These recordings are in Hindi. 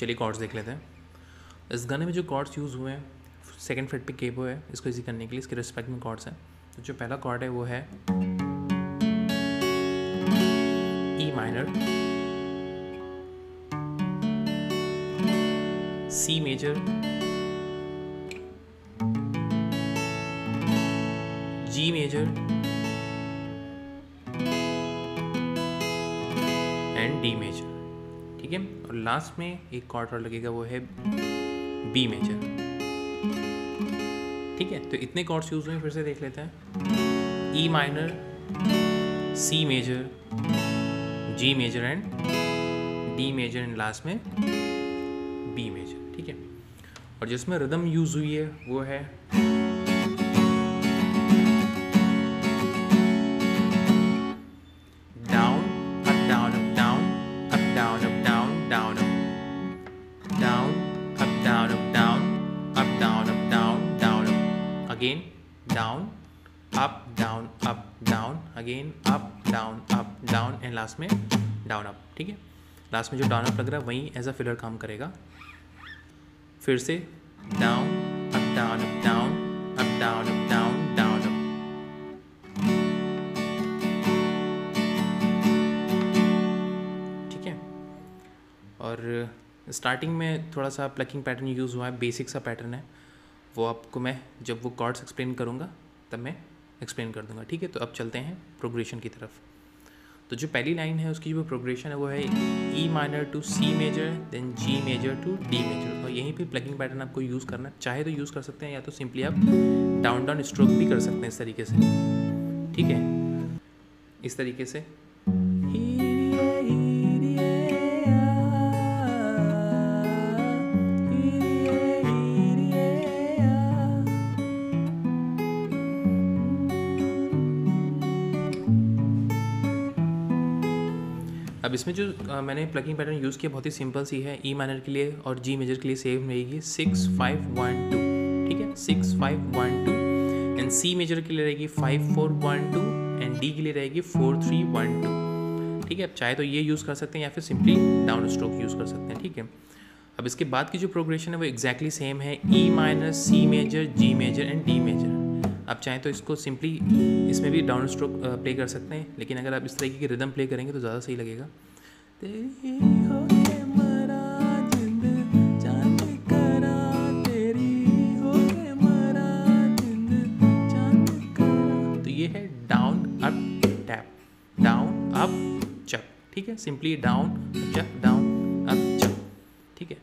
चलिए कॉर्ड्स देख लेते हैं। इस गाने में जो कॉर्ड्स यूज़ हुए हैं, सेकंड फ्रेट पे केबो है, इसको इजी करने के लिए इसके रिस्पेक्ट में कॉर्ड्स हैं। तो जो पहला कॉर्ड है वो है E minor, C major, G major and D major. ठीक है, और लास्ट में एक कॉर्ड और लगेगा, वो है बी मेजर। ठीक है, तो इतने कॉर्ड्स यूज हुए, फिर से देख लेते हैं। E minor, C major, G major and D major and last में बी मेजर। ठीक है, और जिसमें रिदम यूज हुई है वो है down up down up down up down up down down up down up down up down up down up down down up again down up down again up down and last में डाउन अप। ठीक है, लास्ट में जो डाउन अप लग रहा है वही एज अ फिलर काम करेगा। फिर से down up down up down up down up down down up. ठीक है, और स्टार्टिंग में थोड़ा सा प्लकिंग पैटर्न यूज़ हुआ है, बेसिक सा पैटर्न है, वो आपको मैं जब वो कॉर्ड्स एक्सप्लेन करूँगा तब मैं एक्सप्लेन कर दूंगा। ठीक है, तो अब चलते हैं प्रोग्रेशन की तरफ। तो जो पहली लाइन है उसकी जो प्रोग्रेशन है वो है E minor to C major, then G major to D major. और यहीं पे प्लगिंग पैटर्न आपको यूज़ करना है, चाहे तो यूज़ कर सकते हैं या तो सिंपली आप डाउन डाउन स्ट्रोक भी कर सकते हैं इस तरीके से। ठीक है, इस तरीके से। अब इसमें जो मैंने प्लगिंग पैटर्न यूज़ किया बहुत ही सिंपल सी है। ई माइनर के लिए और जी मेजर के लिए सेम रहेगी 6 5 1 2। ठीक है, 6 5 1 2 एंड सी मेजर के लिए रहेगी 5 4 1 2 एंड डी के लिए रहेगी 4 3 1 2। ठीक है, अब चाहे तो ये यूज़ कर सकते हैं या फिर सिंपली डाउन स्ट्रोक यूज़ कर सकते हैं। ठीक है, अब इसके बाद की जो प्रोग्रेशन है वो एग्जैक्टली सेम है, E minor, C major, G major and D major. आप चाहें तो इसको सिंपली इसमें भी डाउन स्ट्रोक प्ले कर सकते हैं, लेकिन अगर आप इस तरीके की रिदम प्ले करेंगे तो ज़्यादा सही लगेगा। तो ये है down up tap, down up चप। ठीक है, सिंपली डाउन चप, डाउन अप चप। ठीक है,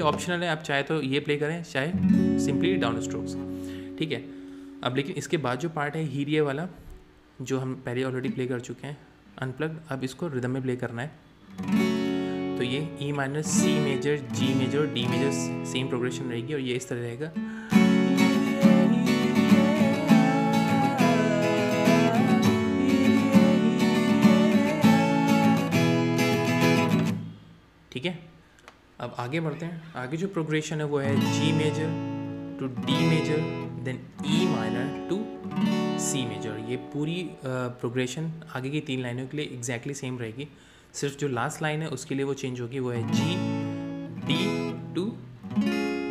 ऑप्शनल है, आप चाहे तो ये प्ले करें, चाहे सिंपली डाउन स्ट्रोक्स। ठीक है, अब लेकिन इसके बाद जो पार्ट है हीरिए वाला, जो हम पहले ऑलरेडी प्ले कर चुके हैं अनप्लग्ड, अब इसको रिदम में प्ले करना है। तो ये E minor, C major, G major, D major same progression रहेगी और ये इस तरह रहेगा। ठीक है, अब आगे बढ़ते हैं। आगे जो प्रोग्रेशन है वो है G major to D major, then E minor to C major. ये पूरी प्रोग्रेशन आगे की 3 लाइनों के लिए एग्जैक्टली सेम रहेगी, सिर्फ जो लास्ट लाइन है उसके लिए वो चेंज होगी, वो है G D to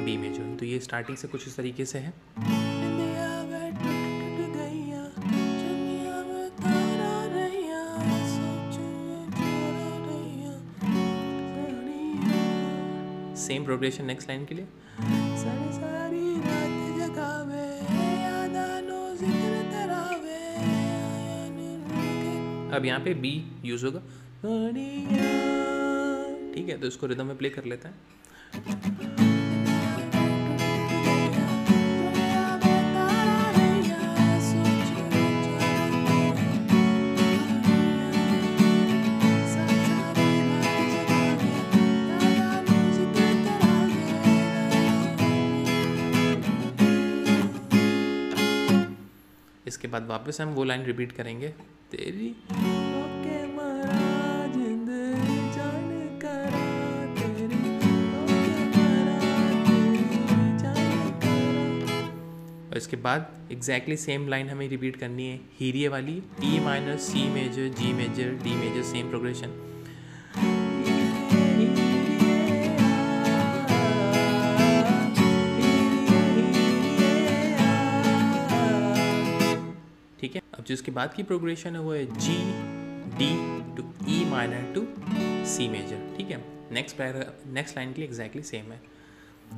B major. तो ये स्टार्टिंग से कुछ इस तरीके से है। सेम प्रोग्रेशन नेक्स्ट लाइन के लिए। अब यहाँ पे बी यूज होगा। ठीक है, तो इसको रिदम में प्ले कर लेते हैं। इसके बाद वापस हम वो लाइन रिपीट करेंगे, तेरी और इसके बाद एग्जैक्टली सेम लाइन हमें रिपीट करनी है हीरिए वाली, E minor, C major, G major, D major, same progression. ठीक है, अब जो इसके बाद की प्रोग्रेशन है वो है G D to E minor to C major. ठीक है, नेक्स्ट लाइन के लिए एग्जैक्टली सेम है।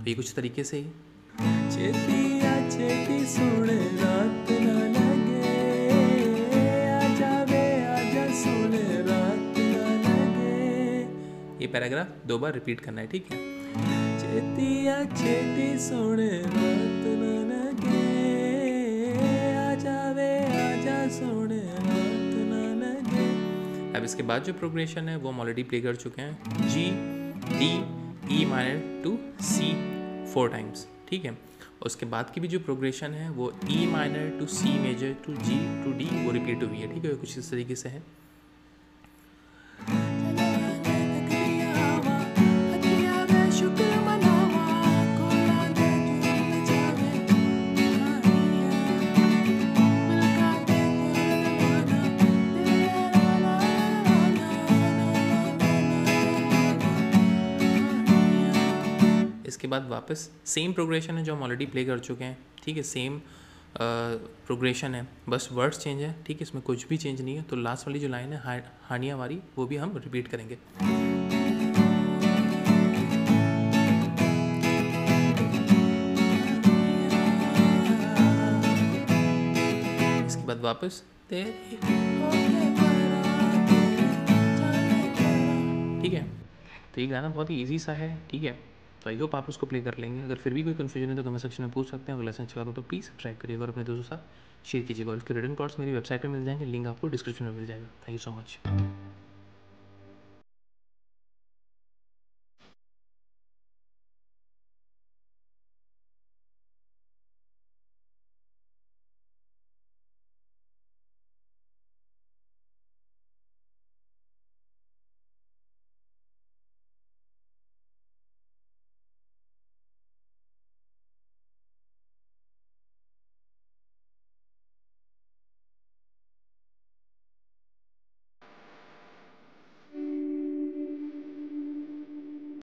ये कुछ तरीके से ही चेती सोने रात ना लगे, आजा वे आजा सोने रात ना लगे। ये पैराग्राफ 2 बार रिपीट करना है। ठीक है, चेती सोने रात ना लगे, आजा वे आजा सोने रात ना लगे। अब इसके बाद जो प्रोग्रेशन है वो हम ऑलरेडी प्ले कर चुके हैं, G D E minor to C 4 times. ठीक है, उसके बाद की भी जो प्रोग्रेशन है वो E minor to C major to G to D वो रिपीट हुई है। ठीक है, कुछ इस तरीके से है। इसके बाद वापस सेम प्रोग्रेशन है जो हम ऑलरेडी प्ले कर चुके हैं। ठीक है, सेम प्रोग्रेशन है, बस वर्ड्स चेंज है। ठीक है, इसमें कुछ भी चेंज नहीं है। तो लास्ट वाली जो लाइन है हानिया वाली वो भी हम रिपीट करेंगे। इसके बाद वापस ठीक है, तो ये गाना बहुत ही ईजी सा है। ठीक है, तो आई होप आप उसको प्ले कर लेंगे। अगर फिर भी कोई कन्फ्यूजन है तो कमेंट सेक्शन में पूछ सकते हैं। अगर लेसन अच्छा हो तो प्लीज़ सब्सक्राइब करिएगा और अपने दोस्तों के साथ शेयर कीजिएगा। और इसके रिटन पार्ट्स मेरी वेबसाइट पर मिल जाएंगे, लिंक आपको डिस्क्रिप्शन में मिल जाएगा। Thank you so much.